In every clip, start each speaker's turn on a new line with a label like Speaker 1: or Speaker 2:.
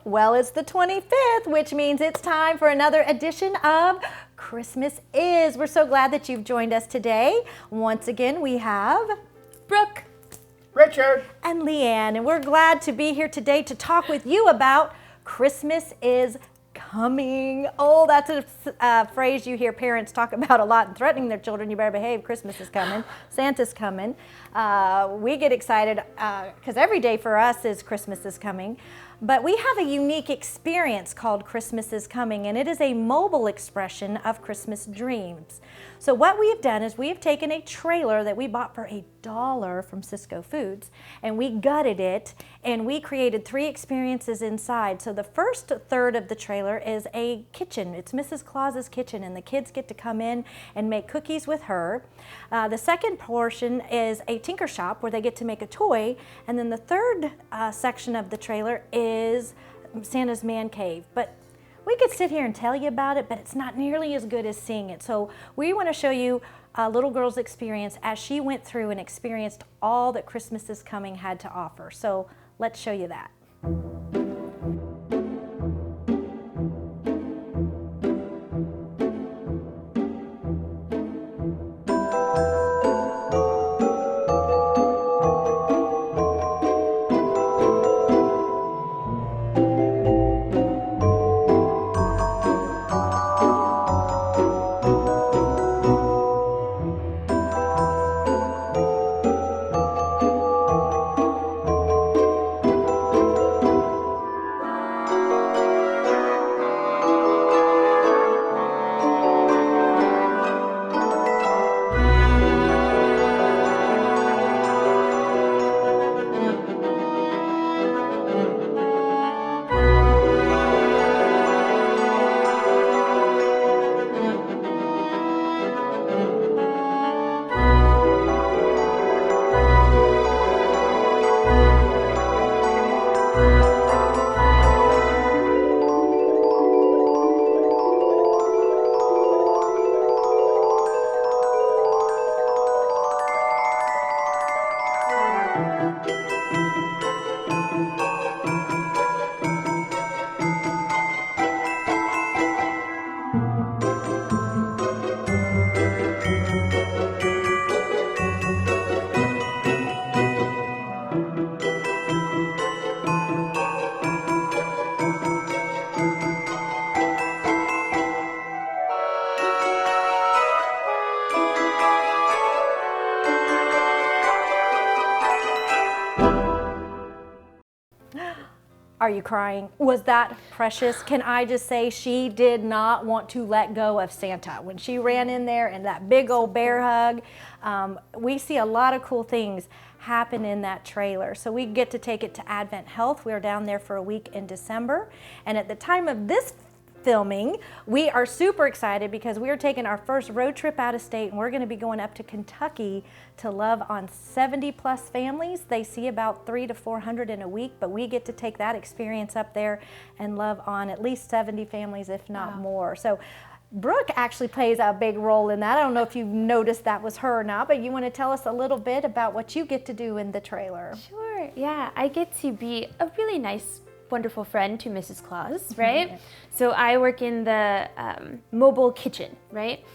Speaker 1: Well, it's the 25th, which means it's time for another edition of Christmas Is. We're so glad that you've joined us today. Once again, we have Brooke,
Speaker 2: Richard,
Speaker 1: and Leanne, and we're glad to be here today to talk with you about Christmas is coming. Oh, that's a phrase you hear parents talk about a lot and threatening their children. You better behave. Christmas is coming. Santa's coming. We get excited because every day for us is Christmas is coming. But we have a unique experience called Christmas is Coming, and it is a mobile expression of Christmas dreams. So what we have done is we have taken a trailer that we bought for $1 from Cisco Foods, and we gutted it, and we created 3 experiences inside. So the first third of the trailer is a kitchen. It's Mrs. Claus's kitchen, and the kids get to come in and make cookies with her. The second portion is a tinker shop where they get to make a toy, and then the third section of the trailer is Santa's man cave. But we could sit here and tell you about it, but it's not nearly as good as seeing it. So we want to show you a little girl's experience as she went through and experienced all that Christmas is Coming had to offer. So let's show you that. Are you crying? Was that precious? Can I just say she did not want to let go of Santa. When she ran in there and that big old bear hug, we see a lot of cool things happen in that trailer. So we get to take it to Advent Health. We were down there for a week in December. And at the time of this filming, we are super excited because we are taking our first road trip out of state, and we're going to be going up to Kentucky to love on 70 plus families. They see about 300 to 400 in a week, but we get to take that experience up there and love on at least 70 families, if not more. So Brooke actually plays a big role in that. I don't know if you noticed that was her or not, but you want to tell us a little bit about what you get to do in the trailer?
Speaker 3: Sure, yeah. I get to be a really nice, wonderful friend to Mrs. Claus, right? So I work in the mobile kitchen, right?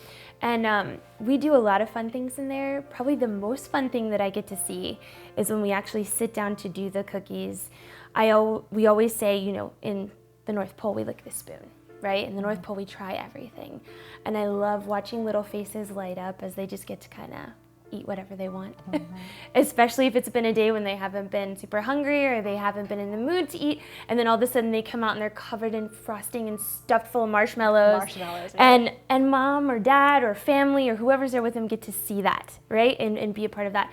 Speaker 3: And we do a lot of fun things in there. Probably the most fun thing that I get to see is when we actually sit down to do the cookies. We always say, you know, in the North Pole, we lick the spoon, right? In the North Pole, we try everything. And I love watching little faces light up as they just get to kind of eat whatever they want, especially if it's been a day when they haven't been super hungry or they haven't been in the mood to eat, and then all of a sudden they come out and they're covered in frosting and stuffed full of marshmallows. Yeah. And mom or dad or family or whoever's there with them get to see that, right? And be a part of that.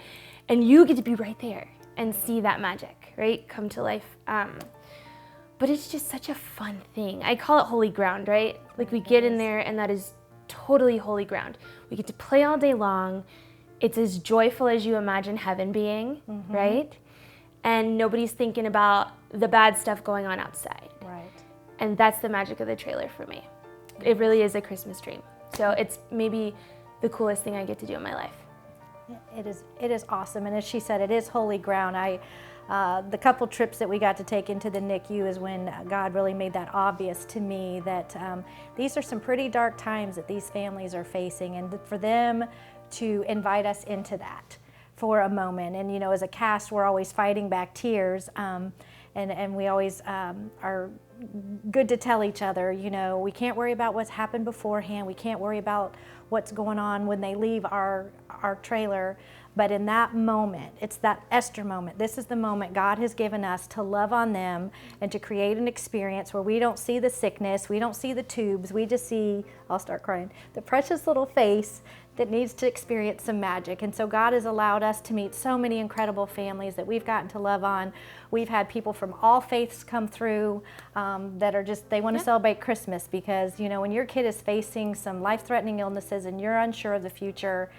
Speaker 3: And you get to be right there and see that magic, right? Come to life. But it's just such a fun thing. I call it holy ground, right? Like we get in there and that is totally holy ground. We get to play all day long. It's as joyful as you imagine heaven being, right? And nobody's thinking about the bad stuff going on outside.
Speaker 1: Right.
Speaker 3: And that's the magic of the trailer for me. It really is a Christmas dream. So it's maybe the coolest thing I get to do in my life.
Speaker 1: It is awesome, and as she said, it is holy ground. The couple trips that we got to take into the NICU is when God really made that obvious to me that these are some pretty dark times that these families are facing, and for them to invite us into that for a moment. And as a cast, we're always fighting back tears, and we always are good to tell each other, we can't worry about what's happened beforehand. We can't worry about what's going on when they leave our trailer. But in that moment, it's that Esther moment. This is the moment God has given us to love on them and to create an experience where we don't see the sickness, we don't see the tubes, we just see, I'll start crying, the precious little face that needs to experience some magic. And so God has allowed us to meet so many incredible families that we've gotten to love on. We've had people from all faiths come through that are just, they want to celebrate Christmas because, when your kid is facing some life-threatening illnesses and you're unsure of the future,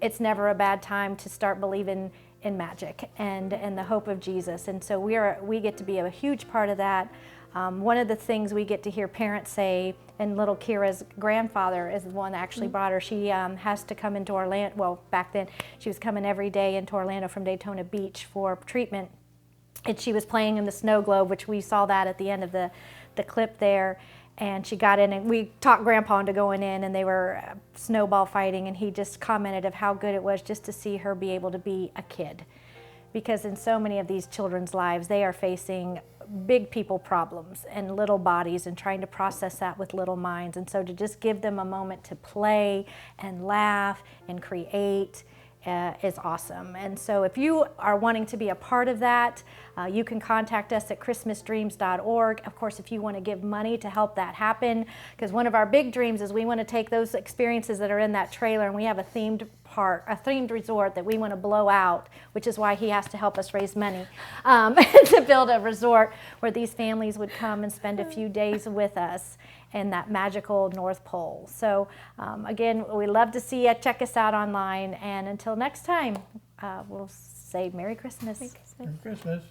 Speaker 1: it's never a bad time to start believing in magic and the hope of Jesus. And so we get to be a huge part of that. One of the things we get to hear parents say, and little Kira's grandfather is the one that actually brought her. She has to come into Orlando. Well, back then she was coming every day into Orlando from Daytona Beach for treatment. And she was playing in the snow globe, which we saw that at the end of the clip there. And she got in, and we talked Grandpa into going in, and they were snowball fighting, and he just commented of how good it was just to see her be able to be a kid. Because in so many of these children's lives, they are facing big people problems and little bodies and trying to process that with little minds. And so to just give them a moment to play and laugh and create is awesome. And so if you are wanting to be a part of that, you can contact us at christmasdreams.org. Of course, if you want to give money to help that happen, because one of our big dreams is we want to take those experiences that are in that trailer, and we have a themed resort that we want to blow out, which is why he has to help us raise money to build a resort where these families would come and spend a few days with us in that magical North Pole. So again, we love to see you. Check us out online, and until next time, we'll say Merry Christmas.
Speaker 3: Merry Christmas.
Speaker 2: Merry Christmas.